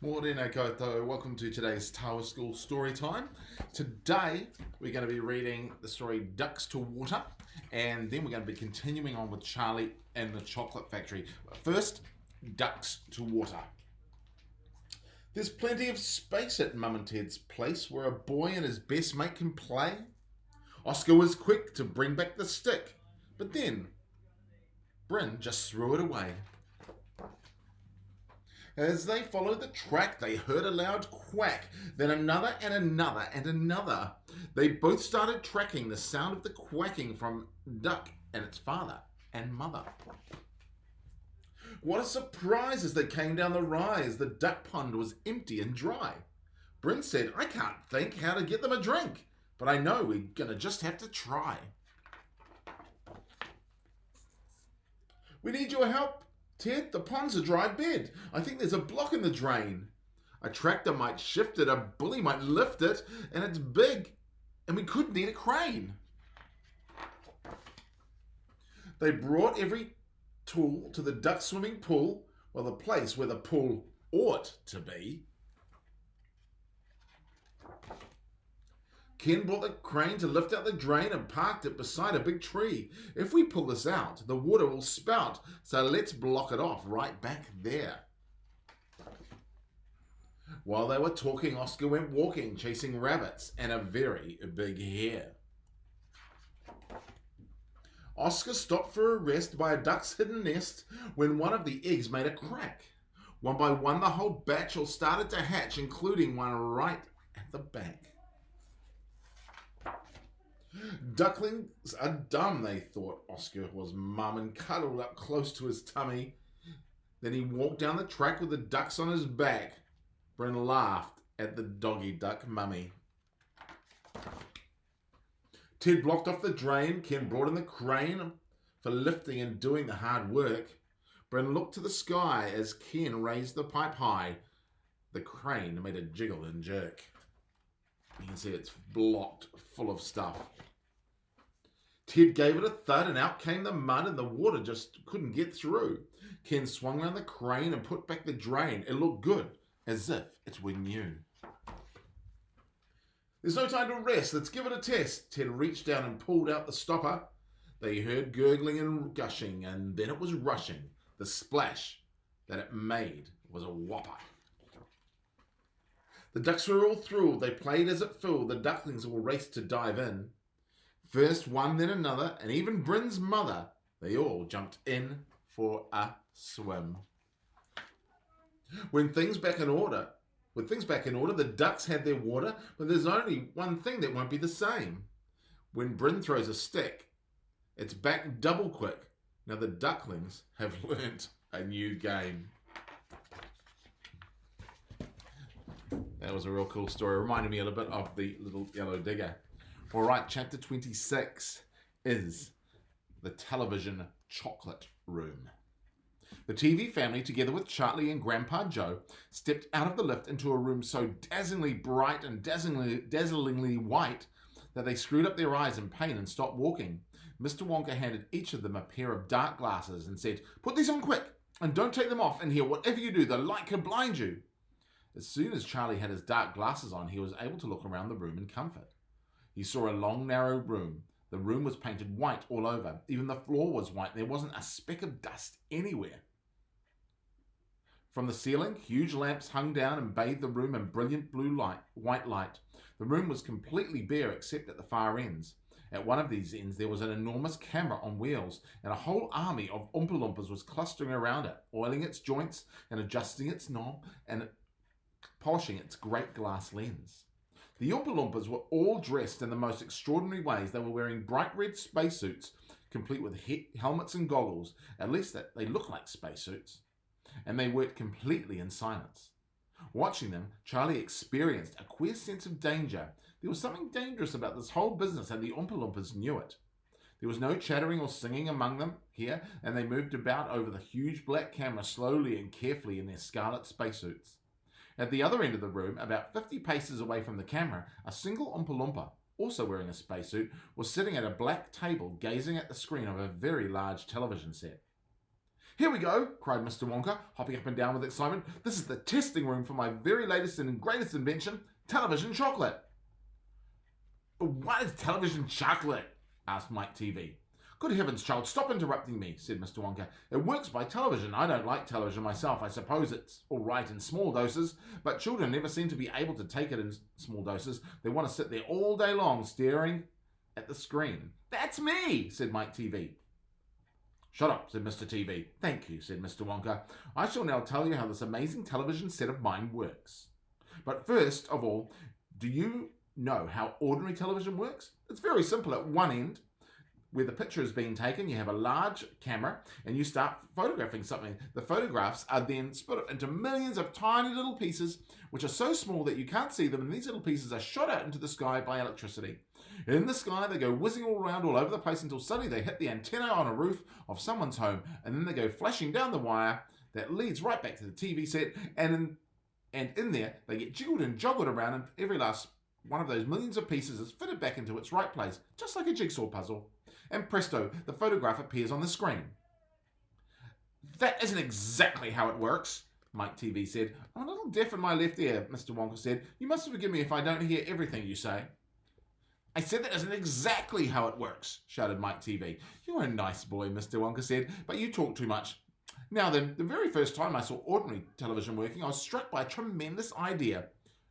Morena koutou, welcome to today's Tawa School story time. Today we're going to be reading the story Ducks to Water, and then we're going to be continuing on with Charlie and the Chocolate Factory. But first, Ducks to Water. There's plenty of space at Mum and Ted's place where a boy and his best mate can play. Oscar was quick to bring back the stick, but then Bryn just threw it away. As they followed the track, they heard a loud quack, then another and another and another. They both started tracking the sound of the quacking from Duck and its father and mother. What a surprise as they came down the rise. The duck pond was empty and dry. Bryn said, "I can't think how to get them a drink, but I know we're going to just have to try." "We need your help, Ted. The pond's a dry bed. I think there's a block in the drain. A tractor might shift it, a bully might lift it, and it's big, and we could need a crane." They brought every tool to the duck swimming pool, well, the place where the pool ought to be. Ken brought the crane to lift out the drain and parked it beside a big tree. "If we pull this out, the water will spout, so let's block it off right back there." While they were talking, Oscar went walking, chasing rabbits and a very big hare. Oscar stopped for a rest by a duck's hidden nest when one of the eggs made a crack. One by one, the whole batch all started to hatch, including one right at the back. Ducklings are dumb, they thought Oscar was mum, and cuddled up close to his tummy. Then he walked down the track with the ducks on his back. Bryn laughed at the doggy duck mummy. Ted blocked off the drain. Ken brought in the crane for lifting and doing the hard work. Bryn looked to the sky as Ken raised the pipe high. The crane made a jiggle and jerk. You can see it's blocked full of stuff. Ted gave it a thud and out came the mud and the water just couldn't get through. Ken swung around the crane and put back the drain. It looked good, as if it were new. "There's no time to rest. Let's give it a test." Ted reached down and pulled out the stopper. They heard gurgling and gushing, and then it was rushing. The splash that it made was a whopper. The ducks were all thrilled. They played as it filled. The ducklings all raced to dive in. First one, then another, and even Bryn's mother. They all jumped in for a swim. With things back in order, the ducks had their water, but there's only one thing that won't be the same. When Bryn throws a stick, it's back double quick. Now the ducklings have learnt a new game. That was a real cool story. It reminded me a little bit of the Little Yellow Digger. All right, chapter 26 is the television chocolate room. The TV family, together with Charlie and Grandpa Joe, stepped out of the lift into a room so dazzlingly bright and dazzlingly white that they screwed up their eyes in pain and stopped walking. Mr. Wonka handed each of them a pair of dark glasses and said, "Put these on quick, and don't take them off in here. Whatever you do, the light could blind you." As soon as Charlie had his dark glasses on, he was able to look around the room in comfort. He saw a long, narrow room. The room was painted white all over. Even the floor was white. There wasn't a speck of dust anywhere. From the ceiling, huge lamps hung down and bathed the room in brilliant white light. The room was completely bare except at the far ends. At one of these ends, there was an enormous camera on wheels, and a whole army of Oompa Loompas was clustering around it, oiling its joints and adjusting its knob and polishing its great glass lens. The Oompa Loompas were all dressed in the most extraordinary ways. They were wearing bright red spacesuits, complete with helmets and goggles. At least that they looked like spacesuits. And they worked completely in silence. Watching them, Charlie experienced a queer sense of danger. There was something dangerous about this whole business, and the Oompa Loompas knew it. There was no chattering or singing among them here, and they moved about over the huge black camera slowly and carefully in their scarlet spacesuits. At the other end of the room, about 50 paces away from the camera, a single Oompa Loompa, also wearing a spacesuit, was sitting at a black table gazing at the screen of a very large television set. Here we go, cried Mr. Wonka, hopping up and down with excitement. This is the testing room for my very latest and greatest invention, television chocolate. What is television chocolate? Asked Mike TV. Good heavens, child, stop interrupting me, said Mr. Wonka. It works by television. I don't like television myself. I suppose it's all right in small doses, but children never seem to be able to take it in small doses. They want to sit there all day long staring at the screen. That's me, said Mike TV. Shut up, said Mr. TV. Thank you, said Mr. Wonka. I shall now tell you how this amazing television set of mine works. But first of all, do you know how ordinary television works? It's very simple. At one end, where the picture is being taken, you have a large camera and you start photographing something. The photographs are then split into millions of tiny little pieces, which are so small that you can't see them, and these little pieces are shot out into the sky by electricity. In the sky, they go whizzing all around all over the place until suddenly they hit the antenna on a roof of someone's home, and then they go flashing down the wire that leads right back to the TV set, and in there, they get jiggled and joggled around, and every last one of those millions of pieces is fitted back into its right place, just like a jigsaw puzzle. And presto, the photograph appears on the screen. That isn't exactly how it works, Mike TV said. I'm a little deaf in my left ear, Mr. Wonka said. You must forgive me if I don't hear everything you say. I said that isn't exactly how it works, shouted Mike TV. You're a nice boy, Mr. Wonka said, but you talk too much. Now then, the very first time I saw ordinary television working, I was struck by a tremendous idea.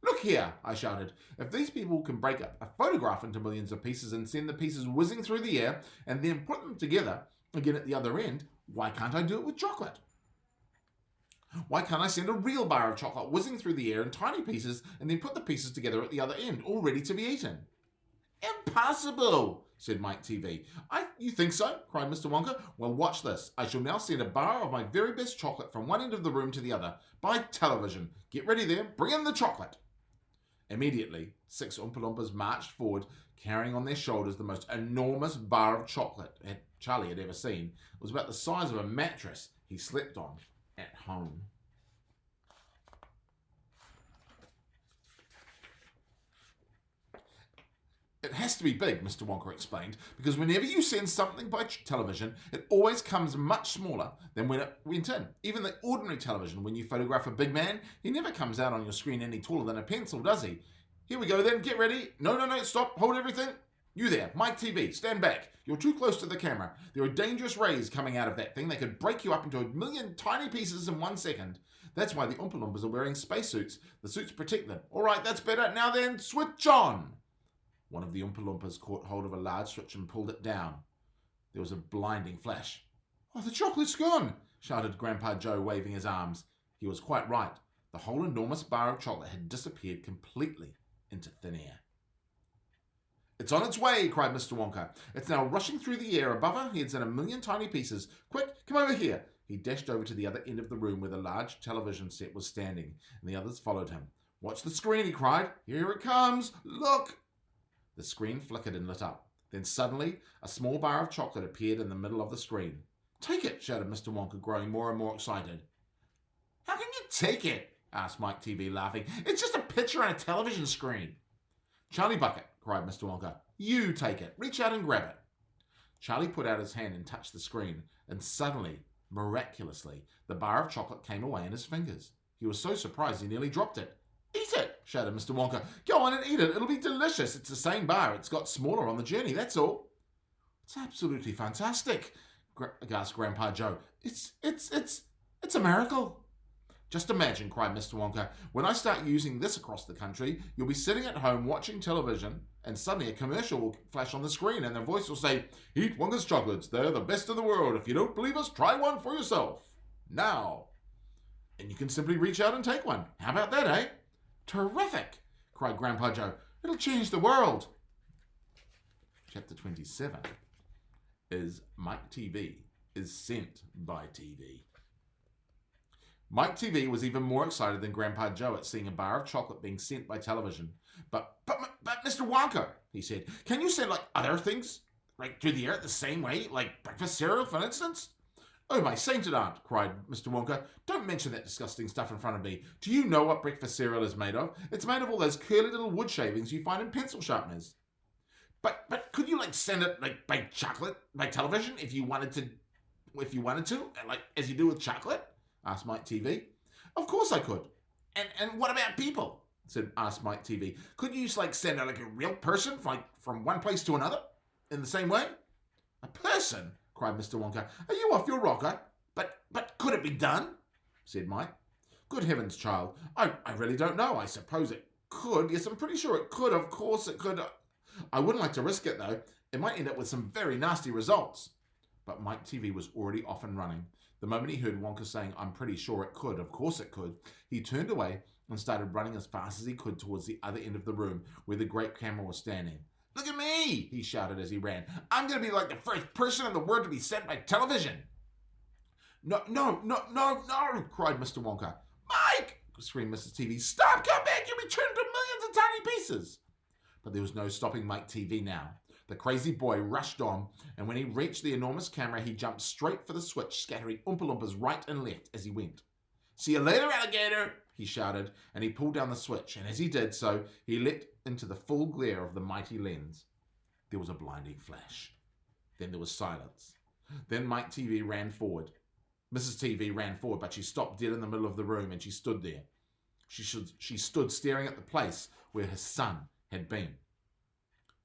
Look here, I shouted. If these people can break up a photograph into millions of pieces and send the pieces whizzing through the air and then put them together again at the other end, why can't I do it with chocolate? Why can't I send a real bar of chocolate whizzing through the air in tiny pieces and then put the pieces together at the other end, all ready to be eaten? Impossible, said Mike TV. You think so? Cried Mr. Wonka. Well, watch this. I shall now send a bar of my very best chocolate from one end of the room to the other by television. Get ready there. Bring in the chocolate. Immediately, 6 Oompa Loompas marched forward, carrying on their shoulders the most enormous bar of chocolate Charlie had ever seen. It was about the size of a mattress he slept on at home. It has to be big, Mr. Wonka explained, because whenever you send something by television, it always comes much smaller than when it went in. Even the ordinary television, when you photograph a big man, he never comes out on your screen any taller than a pencil, does he? Here we go then, get ready. No, stop, hold everything. You there, Mike TV, stand back. You're too close to the camera. There are dangerous rays coming out of that thing. They could break you up into a million tiny pieces in 1 second. That's why the Oompa Loompas are wearing spacesuits. The suits protect them. All right, that's better. Now then, switch on. One of the Oompa Loompas caught hold of a large switch and pulled it down. There was a blinding flash. Oh, the chocolate's gone, shouted Grandpa Joe, waving his arms. He was quite right. The whole enormous bar of chocolate had disappeared completely into thin air. It's on its way, cried Mr. Wonka. It's now rushing through the air above our heads in a million tiny pieces. Quick, come over here. He dashed over to the other end of the room where the large television set was standing, and the others followed him. Watch the screen, he cried. Here it comes. Look. The screen flickered and lit up. Then suddenly, a small bar of chocolate appeared in the middle of the screen. Take it, shouted Mr. Wonka, growing more and more excited. How can you take it? Asked Mike TV, laughing. It's just a picture on a television screen. Charlie Bucket, cried Mr. Wonka. You take it. Reach out and grab it. Charlie put out his hand and touched the screen, and suddenly, miraculously, the bar of chocolate came away in his fingers. He was so surprised he nearly dropped it. Eat it, shouted Mr. Wonka. Go on and eat it. It'll be delicious. It's the same bar. It's got smaller on the journey, that's all. It's absolutely fantastic, gasped Grandpa Joe. It's a miracle. Just imagine, cried Mr. Wonka, when I start using this across the country, you'll be sitting at home watching television, and suddenly a commercial will flash on the screen, and the voice will say, Eat Wonka's chocolates. They're the best in the world. If you don't believe us, try one for yourself. Now. And you can simply reach out and take one. How about that, eh? Terrific, cried Grandpa Joe. It'll change the world. Chapter 27 is Mike TV is sent by TV. Mike TV was even more excited than Grandpa Joe at seeing a bar of chocolate being sent by television. But Mr. Wonka, he said, can you send like other things right through the air the same way, like breakfast cereal, for instance? Oh, my sainted aunt, cried Mr. Wonka. Don't mention that disgusting stuff in front of me. Do you know what breakfast cereal is made of? It's made of all those curly little wood shavings you find in pencil sharpeners. But could you, send it, by chocolate, by television, if you wanted to If you wanted to, like as you do with chocolate? Asked Mike TV. Of course I could. And what about people? Asked Mike TV. Could you like send out like a real person from one place to another in the same way? A person? Cried Mr. Wonka. Are you off your rocker? But could it be done? Said Mike. Good heavens, child. I really don't know. I suppose it could. Yes, I'm pretty sure it could. Of course it could. I wouldn't like to risk it, though. It might end up with some very nasty results. But Mike TV was already off and running. The moment he heard Wonka saying, I'm pretty sure it could, of course it could, he turned away and started running as fast as he could towards the other end of the room where the great camera was standing. Look at me, he shouted as he ran. I'm going to be like the first person in the world to be sent by television. No, cried Mr. Wonka. Mike, screamed Mrs. TV. Stop, come back, you'll be turned into millions of tiny pieces. But there was no stopping Mike TV now. The crazy boy rushed on, and when he reached the enormous camera, he jumped straight for the switch, scattering Oompa Loompas right and left as he went. See you later, alligator, he shouted, and he pulled down the switch, and as he did so, he leapt into the full glare of the mighty lens. There was a blinding flash. Then there was silence. Then Mike TV ran forward. Mrs. TV ran forward, but she stopped dead in the middle of the room, and she stood there. She stood staring at the place where her son had been.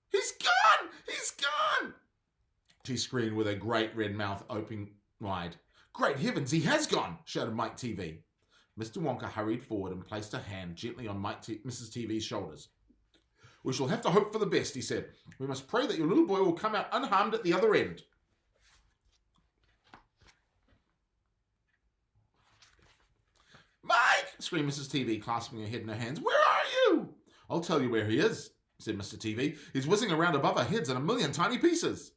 He's gone! He's gone! She screamed with her great red mouth open wide. Great heavens, he has gone! Shouted Mike TV. Mr. Wonka hurried forward and placed a hand gently on Mrs. TV's shoulders. We shall have to hope for the best, he said. We must pray that your little boy will come out unharmed at the other end. Mike! Screamed Mrs. TV, clasping her head in her hands. Where are you? I'll tell you where he is, said Mr. TV. He's whizzing around above our heads in a million tiny pieces.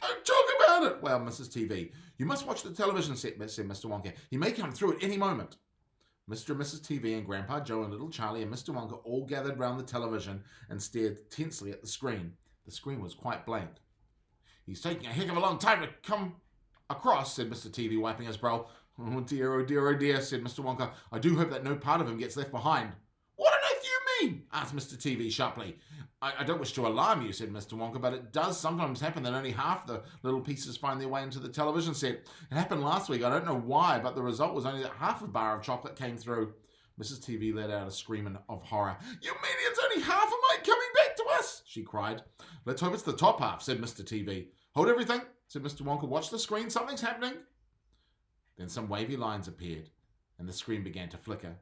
Don't talk about it, wailed Mrs. TV. You must watch the television set, said Mr. Wonka. He may come through at any moment. Mr. and Mrs. TV and Grandpa Joe and little Charlie and Mr. Wonka all gathered round the television and stared tensely at the screen. The screen was quite blank. He's taking a heck of a long time to come across, said Mr. TV, wiping his brow. Oh dear, oh dear, oh dear, said Mr. Wonka. I do hope that no part of him gets left behind. What on earth do you mean? Asked Mr. TV sharply. I don't wish to alarm you, said Mr. Wonka, but it does sometimes happen that only half the little pieces find their way into the television set. It happened last week. I don't know why, but the result was only that half a bar of chocolate came through. Mrs. TV let out a scream of horror. You mean it's only half of mine coming back to us? She cried. Let's hope it's the top half, said Mr. TV. Hold everything, said Mr. Wonka. Watch the screen. Something's happening. Then some wavy lines appeared, and the screen began to flicker.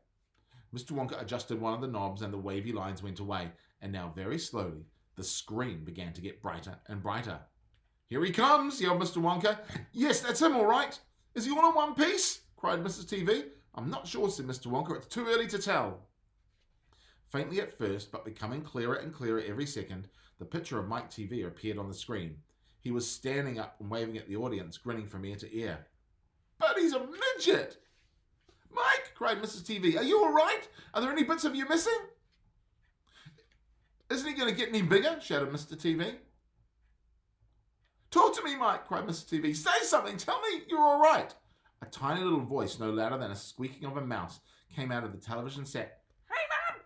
Mr. Wonka adjusted one of the knobs, and the wavy lines went away, and now very slowly the screen began to get brighter and brighter. Here he comes, yelled Mr. Wonka. Yes, that's him all right. Is he all in one piece? Cried Mrs. TV. I'm not sure, said Mr. Wonka. It's too early to tell. Faintly at first, but becoming clearer and clearer every second, the picture of Mike TV appeared on the screen. He was standing up and waving at the audience, grinning from ear to ear. But he's a midget! Mike, cried Mrs. TV, are you all right? Are there any bits of you missing? Isn't he going to get any bigger? Shouted Mr. TV. Talk to me, Mike, cried Mrs. TV. Say something. Tell me you're all right. A tiny little voice, no louder than a squeaking of a mouse, came out of the television set. Hey, Mum!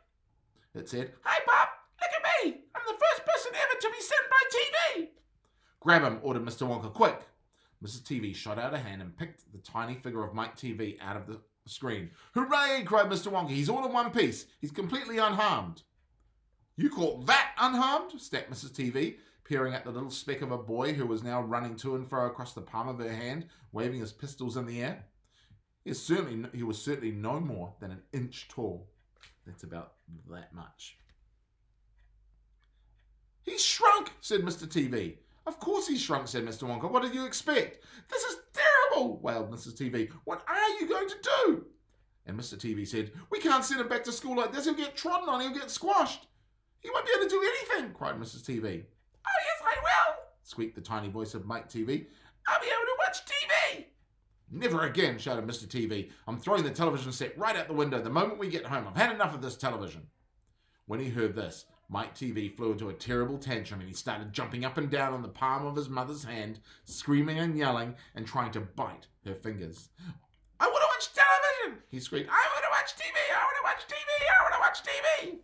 It said, Hey, Bob, look at me. I'm the first person ever to be sent by TV. Grab him, ordered Mr. Wonka, quick. Mrs. TV shot out a hand and picked the tiny figure of Mike TV out of the screen. Hooray, cried Mr. Wonka. He's all in one piece. He's completely unharmed. You call that unharmed? Snapped Mrs. TV, peering at the little speck of a boy who was now running to and fro across the palm of her hand, waving his pistols in the air. He was certainly no more than an inch tall. That's about that much. He's shrunk, said Mr. TV. Of course he's shrunk, said Mr. Wonka. What did you expect? This is terrible, wailed Mrs. TV. What are you going to do? And Mr. TV said, We can't send him back to school like this. He'll get trodden on. He'll get squashed. He won't be able to do anything, cried Mrs. TV. Oh, yes, I will, squeaked the tiny voice of Mike TV. I'll be able to watch TV. Never again, shouted Mr. TV. I'm throwing the television set right out the window the moment we get home. I've had enough of this television. When he heard this, Mike TV flew into a terrible tantrum and he started jumping up and down on the palm of his mother's hand, screaming and yelling and trying to bite her fingers. I want to watch television, he screamed. I want to watch TV, I want to watch TV, I want to watch TV.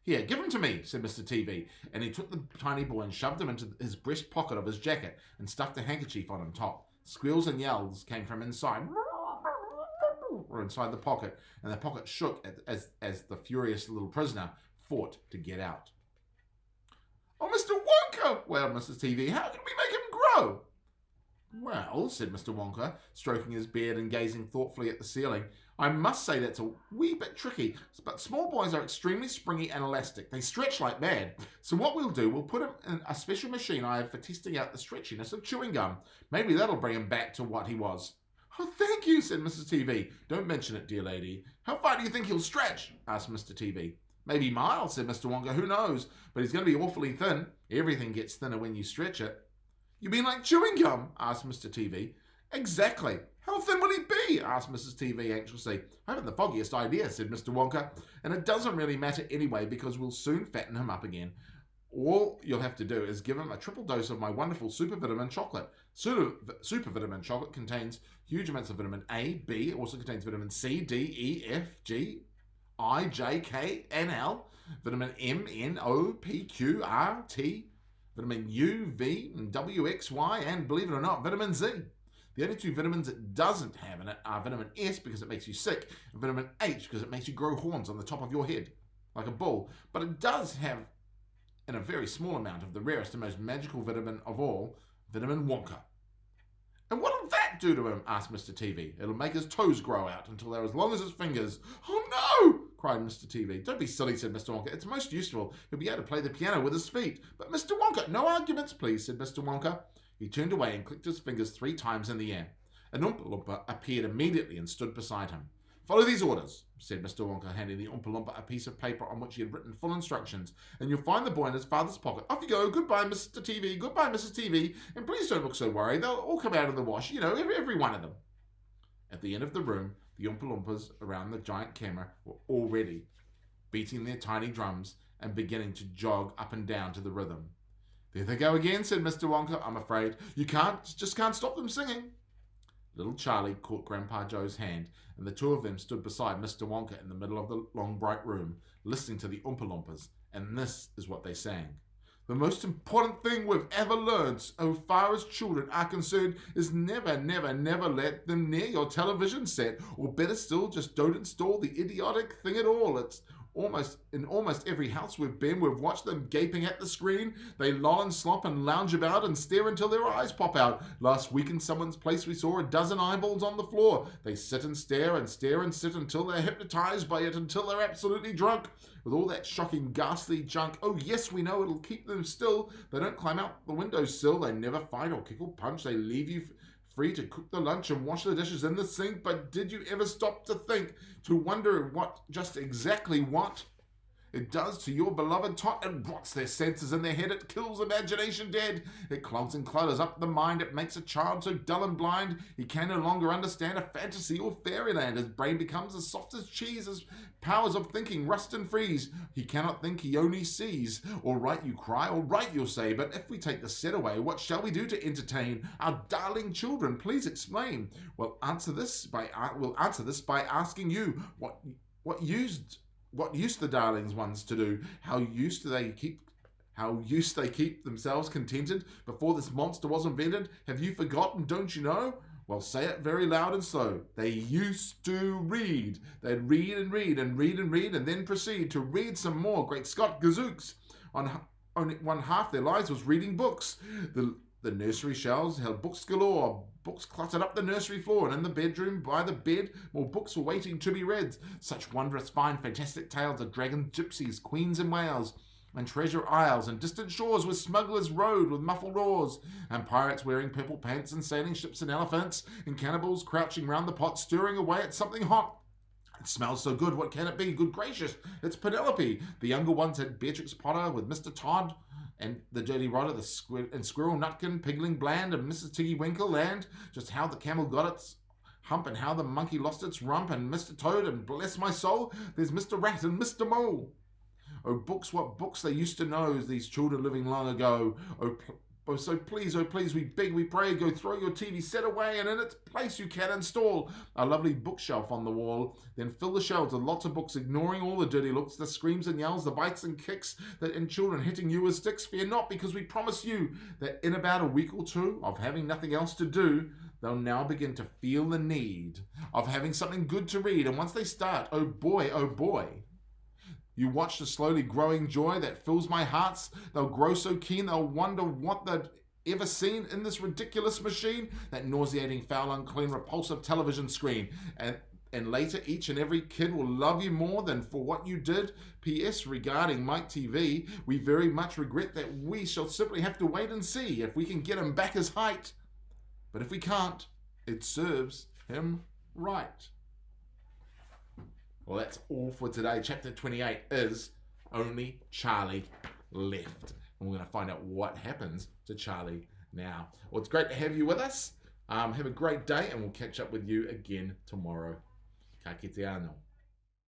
Here, give him to me, said Mr. TV, and he took the tiny boy and shoved him into his breast pocket of his jacket and stuffed a handkerchief on top. Squeals and yells came from inside the pocket, and the pocket shook as the furious little prisoner fought to get out. "Oh, Mr. Wonka!" wailed Mrs. TV. "How can we make him grow?" "Well," said Mr. Wonka, stroking his beard and gazing thoughtfully at the ceiling, "I must say that's a wee bit tricky, but small boys are extremely springy and elastic. They stretch like mad. So what we'll do, we'll put him in a special machine I have for testing out the stretchiness of chewing gum. Maybe that'll bring him back to what he was." "Oh, thank you," said Mrs. TV. "Don't mention it, dear lady." "How far do you think he'll stretch?" asked Mr. TV. "Maybe miles," said Mr. Wonka. "Who knows? But he's going to be awfully thin. Everything gets thinner when you stretch it." "You mean like chewing gum?" asked Mr. TV. "Exactly. How thin will he be?" asked Mrs. TV anxiously. "I haven't the foggiest idea," said Mr. Wonka. "And it doesn't really matter anyway because we'll soon fatten him up again. All you'll have to do is give him a triple dose of my wonderful super vitamin chocolate. Super vitamin chocolate contains huge amounts of vitamin A, B. It also contains vitamin C, D, E, F, G, I, J, K, and L. Vitamin M, N, O, P, Q, R, T. Vitamin U, V, and W, X, Y, and believe it or not, vitamin Z. The only two vitamins it doesn't have in it are vitamin S because it makes you sick, and vitamin H because it makes you grow horns on the top of your head, like a bull. But it does have, in a very small amount, of the rarest and most magical vitamin of all, vitamin Wonka." "And what'll that do to him?" asked Mr. TV. "It'll make his toes grow out until they're as long as his fingers." "Oh no!" cried Mr. TV. "Don't be silly," said Mr. Wonka. "It's most useful. He'll be able to play the piano with his feet." "But Mr. Wonka—" "No arguments, please," said Mr. Wonka. He turned away and clicked his fingers 3 times in the air. An Oompa Loompa appeared immediately and stood beside him. "Follow these orders," said Mr. Wonka, handing the Oompa Loompa a piece of paper on which he had written full instructions, "and you'll find the boy in his father's pocket. Off you go. Goodbye, Mr. TV. Goodbye, Mrs. TV. And please don't look so worried. They'll all come out of the wash, every one of them." At the end of the room, the Oompa Loompas around the giant camera were already beating their tiny drums and beginning to jog up and down to the rhythm. "There they go again," said Mr. Wonka. "I'm afraid you just can't stop them singing." Little Charlie caught Grandpa Joe's hand, and the two of them stood beside Mr. Wonka in the middle of the long bright room, listening to the Oompa Loompas, and this is what they sang. "The most important thing we've ever learned, so far as children are concerned, is never, never, never let them near your television set, or better still, just don't install the idiotic thing at all. It's in almost every house we've been, we've watched them gaping at the screen. They loll and slop and lounge about and stare until their eyes pop out. Last week in someone's place we saw a dozen eyeballs on the floor. They sit and stare and stare and sit until they're hypnotized by it, until they're absolutely drunk. With all that shocking, ghastly junk, oh yes, we know it'll keep them still. They don't climb out the windowsill. They never fight or kick or punch. They leave you free to cook the lunch and wash the dishes in the sink. But did you ever stop to think, to wonder just exactly what it does to your beloved tot? It rots their senses in their head. It kills imagination dead. It clogs and clutters up the mind. It makes a child so dull and blind he can no longer understand a fantasy or fairyland. His brain becomes as soft as cheese. His powers of thinking rust and freeze. He cannot think, he only sees. All right, you cry. All right, you'll say. But if we take the set away, what shall we do to entertain our darling children? Please explain. We'll answer this by asking you what used the darlings ones to do? How used they keep themselves contented before this monster was invented? Have you forgotten? Don't you know? Well, say it very loud and slow. They used to read. They'd read and read and read and read and then proceed to read some more. Great Scott gazooks! Only one half their lives was reading books. The nursery shelves held books galore. Books cluttered up the nursery floor, and in the bedroom by the bed, more books were waiting to be read. Such wondrous, fine, fantastic tales of dragons, gypsies, queens and whales, and treasure isles, and distant shores where smugglers rode with muffled oars, and pirates wearing purple pants, and sailing ships and elephants, and cannibals crouching round the pot, stirring away at something hot. It smells so good, what can it be? Good gracious, it's Penelope. The younger ones had Beatrix Potter with Mr. Todd, and the Dirty Rodder, and Squirrel Nutkin, Pigling Bland, and Mrs. Tiggy Winkle, and just how the camel got its hump, and how the monkey lost its rump, and Mr. Toad, and bless my soul, there's Mr. Rat and Mr. Mole. Oh, books, what books they used to know, these children living long ago. Oh, So please, oh please, we beg, we pray, go throw your TV set away, and in its place you can install a lovely bookshelf on the wall. Then fill the shelves with lots of books, ignoring all the dirty looks, the screams and yells, the bites and kicks, and children hitting you with sticks. Fear not, because we promise you that in about a week or two of having nothing else to do, they'll now begin to feel the need of having something good to read. And once they start, oh boy, you watch the slowly growing joy that fills my hearts. They'll grow so keen, they'll wonder what they've ever seen in this ridiculous machine, that nauseating, foul, unclean, repulsive television screen. And later, each and every kid will love you more than for what you did. P.S. Regarding Mike TV, we very much regret that we shall simply have to wait and see if we can get him back his height. But if we can't, it serves him right. Well, that's all for today. Chapter 28 is Only Charlie Left. And we're going to find out what happens to Charlie now. Well, it's great to have you with us. Have a great day, and we'll catch up with you again tomorrow. Ka kite anō.